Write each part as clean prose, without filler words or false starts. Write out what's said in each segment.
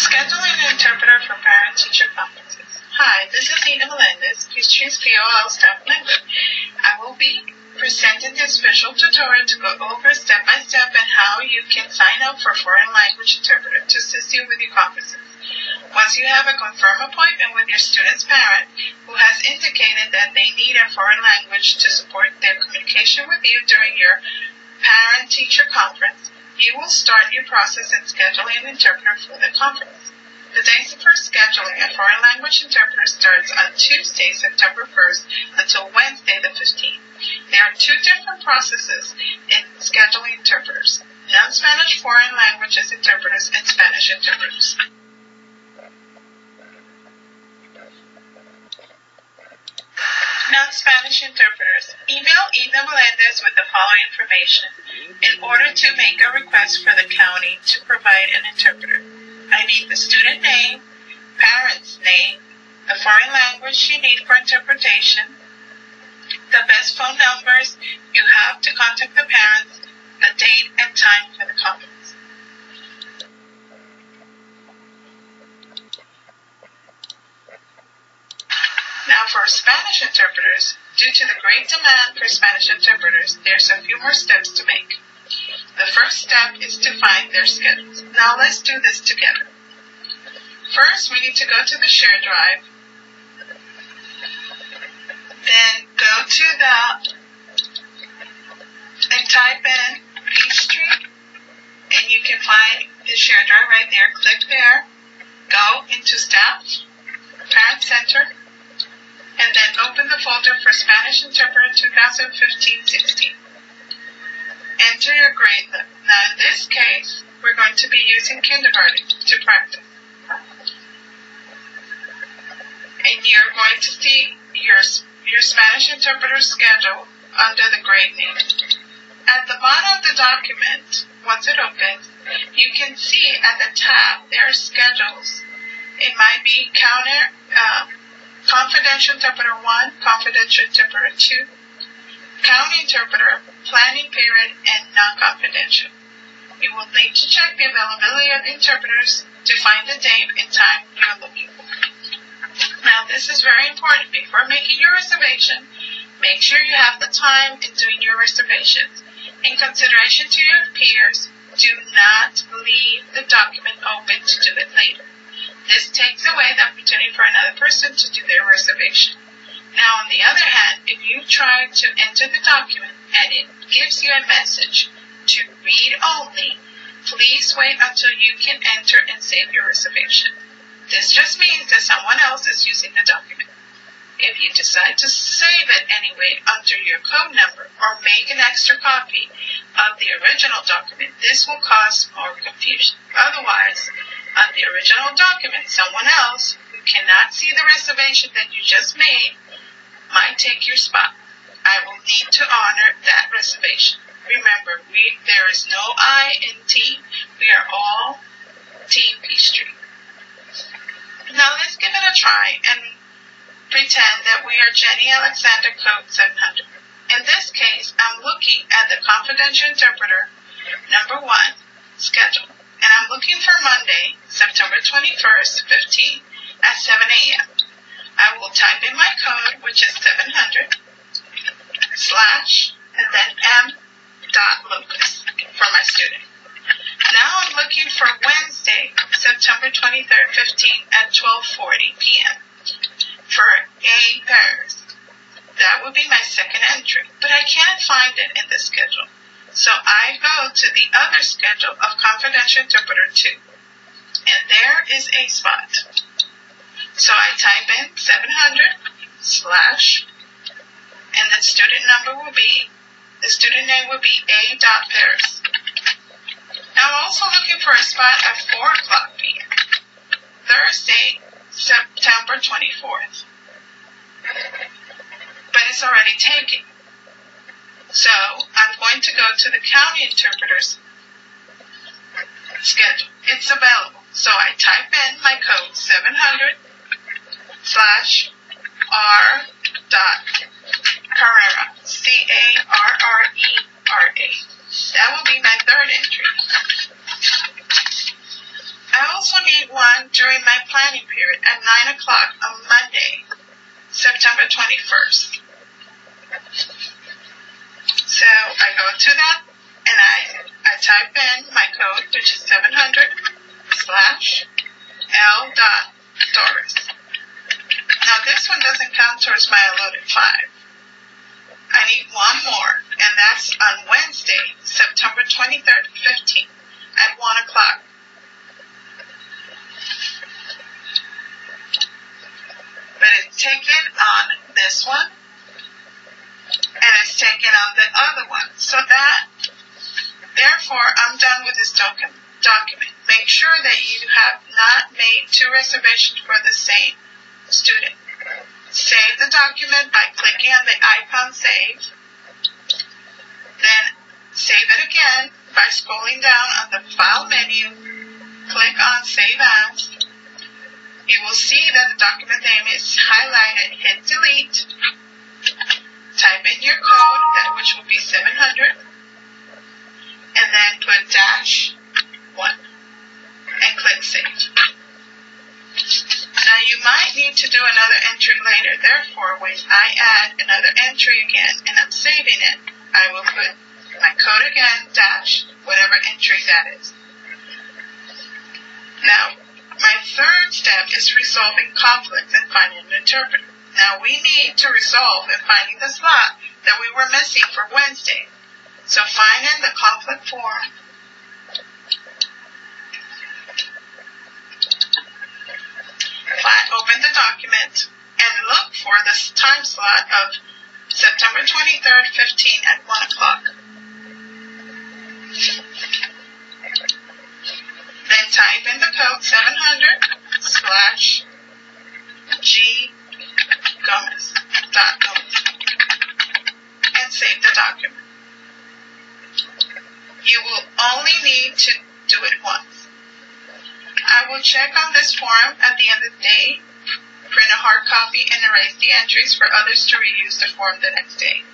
Scheduling an interpreter for parent-teacher conferences. Hi, this is Ina Melendez, Peachtree's POL staff member. I will be presenting this visual tutorial to go over step-by-step and how you can sign up for foreign language interpreter to assist you with your conferences. Once you have a confirmed appointment with your student's parent who has indicated that they need a foreign language to support their communication with you during your parent-teacher conference, you will start your process in scheduling an interpreter for the conference. The dates for scheduling a foreign language interpreter starts on Tuesday, September 1st until Wednesday, the 15th. There are two different processes in scheduling interpreters: non-Spanish foreign languages interpreters and Spanish interpreters. Non-Spanish interpreters. Email Ina Melendez with the following information in order to make a request for the county to provide an interpreter. I need the student name, parent's name, the foreign language you need for interpretation, the best phone numbers you have to contact the parents, the date and time for the conference. Now for Spanish interpreters, due to the great demand for Spanish interpreters, there's a few more steps to make. The first step is to find their schedules. Now let's do this together. First, we need to go to the share drive. Then go to and type in Peachtree, and you can find the share drive right there. Click there. Go into Staff, Parent Center, and then open the folder for Spanish Interpreter 2015-16. Enter your grade level. Now in this case, we're going to be using kindergarten to practice. And you're going to see your Spanish interpreter schedule under the grade name. At the bottom of the document, once it opens, you can see at the tab there are schedules. It might be Confidential Interpreter 1, Confidential Interpreter 2, County Interpreter, Planning Period, and Non-Confidential. You will need to check the availability of the interpreters to find the date and time you're looking for. Now, this is very important. Before making your reservation, make sure you have the time in doing your reservations. In consideration to your peers, do not leave the document open to do it later. This takes away the opportunity for another person to do their reservation. Now, on the other hand, if you try to enter the document and it gives you a message to read only, please wait until you can enter and save your reservation. This just means that someone else is using the document. If you decide to save it anyway under your code number or make an extra copy of the original document, this will cause more confusion. Otherwise, on the original document, someone else who cannot see the reservation that you just made might take your spot. I will need to honor that reservation. Remember, there is no I in team. We are all Team Peachtree. Now let's give it a try and pretend that we are Jenny Alexander Code 700. In this case, I'm looking at the Confidential Interpreter number 1 schedule. And I'm looking for Monday, September 21st, 15 at 7 a.m. I will type in my code, which is 700, / and then m.locus for my student. Now I'm looking for Wednesday, September 23rd, 15 at 12:40 p.m. for A pairs. That would be my second entry, but I can't find it in the schedule. So I go to the other schedule of Confidential Interpreter 2, and there is a spot. So I type in 700 / and the student name will be A.Paris. Now I'm also looking for a spot at 4 o'clock p.m. Thursday, September 24th. But it's already taken. So I'm going to go to the County Interpreter's schedule. It's available. So I type in my code 700 / R.Carrera, C-A-R-R-E-R-A. That will be my third entry. I also need need one during my planning period at 9 o'clock on Monday, September 21st. So I go to that and I type in my code, which is 700/L.Doris. Now this one doesn't count towards my allotted 5. I need one more, and that's on Wednesday, September 23rd, 15, at 1 o'clock. But it's taken on this one, and it's taken on the other one. So that, therefore, I'm done with this document. Make sure that you have not made 2 reservations for the same student. Save the document by clicking on the icon Save. Then save it again by scrolling down on the File menu. Click on Save As. You will see that the document name is highlighted. Hit Delete. Type in your code, which will be 700. And then put -1. And click Save. Now you might need to do another entry later. Therefore, when I add another entry again and I'm saving it, I will put my code again, whatever entry that is. Now, my third step is resolving conflicts and finding an interpreter. Now, we need to resolve in finding the slot that we were missing for Wednesday. So find in the conflict form. Open the document and look for the time slot of September 23rd, 15 at 1 o'clock. Then type in the code 700/G.Gomez and save the document. You will only need to do it once. I will check on this form at the end of the day, print a hard copy, and erase the entries for others to reuse the form the next day.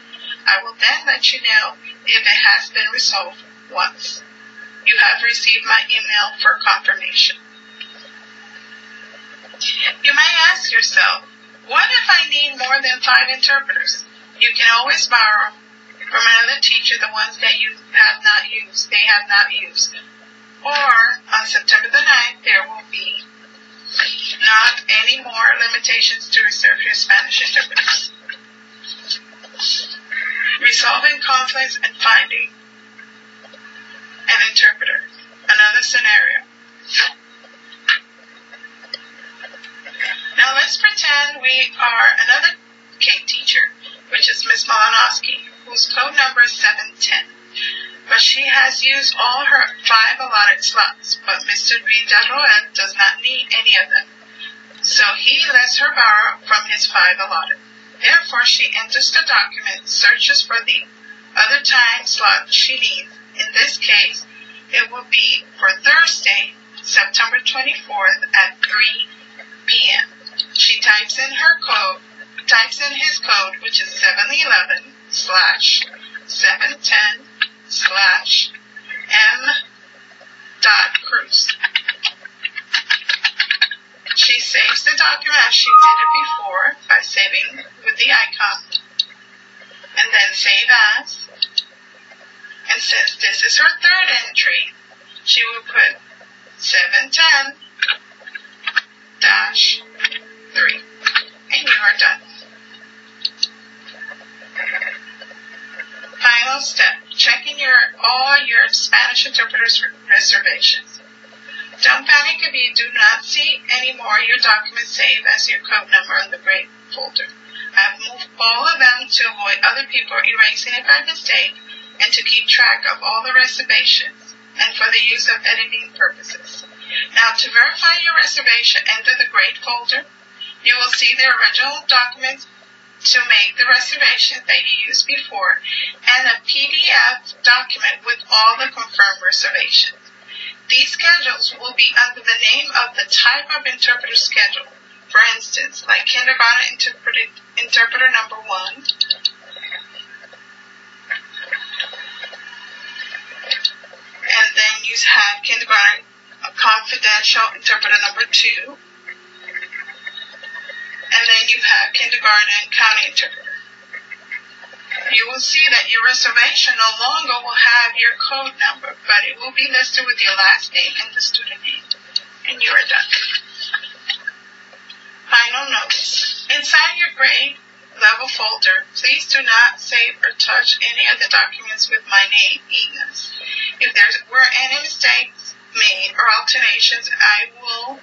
I will then let you know if it has been resolved once. You have received my email for confirmation. You might ask yourself, what if I need more than 5 interpreters? You can always borrow from another teacher the ones that you have not used, Or on September the 9th, there will be not any more limitations to reserve your Spanish interpreters. Resolving conflicts and finding an interpreter. Another scenario. Now let's pretend we are another K teacher, which is Miss Malinowski, whose code number is 710. But she has used all her 5 allotted slots, but Mr. Villarroel does not need any of them. So he lets her borrow from his 5 allotted. Therefore, she enters the document, searches for the other time slot she needs. In this case, it will be for Thursday, September 24th at 3 p.m. She types in his code, which is 711/710/M.Cruz. She saves the document as she did it before by saving with the icon, and then save as. And since this is her third entry, she will put 710-3, and you are done. Final step, checking all your Spanish interpreters reservations. Don't panic if you do not see anymore your documents saved as your code number in the grade folder. I've moved all of them to avoid other people erasing it by mistake and to keep track of all the reservations and for the use of editing purposes. Now, to verify your reservation, enter the grade folder. You will see the original documents to make the reservations that you used before and a PDF document with all the confirmed reservations. These schedules will be under the name of the type of interpreter schedule. For instance, like kindergarten interpreter number 1, and then you have kindergarten confidential interpreter number 2. And then you have kindergarten county interpreter. You will see that your reservation no longer will have your code number, but it will be listed with your last name and the student name. And you are done. Final notes. Inside your grade level folder, please do not save or touch any of the documents with my name, Ignas. If there were any mistakes made or alterations, I will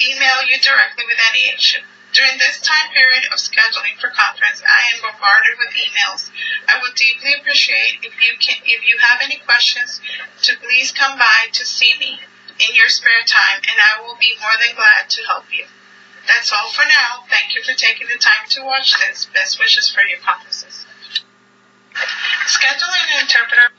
email you directly with any issue. During this time period of scheduling for conference, I am bombarded with emails. I would deeply appreciate if you have any questions to please come by to see me in your spare time, and I will be more than glad to help you. That's all for now. Thank you for taking the time to watch this. Best wishes for your conferences. Scheduling an interpreter.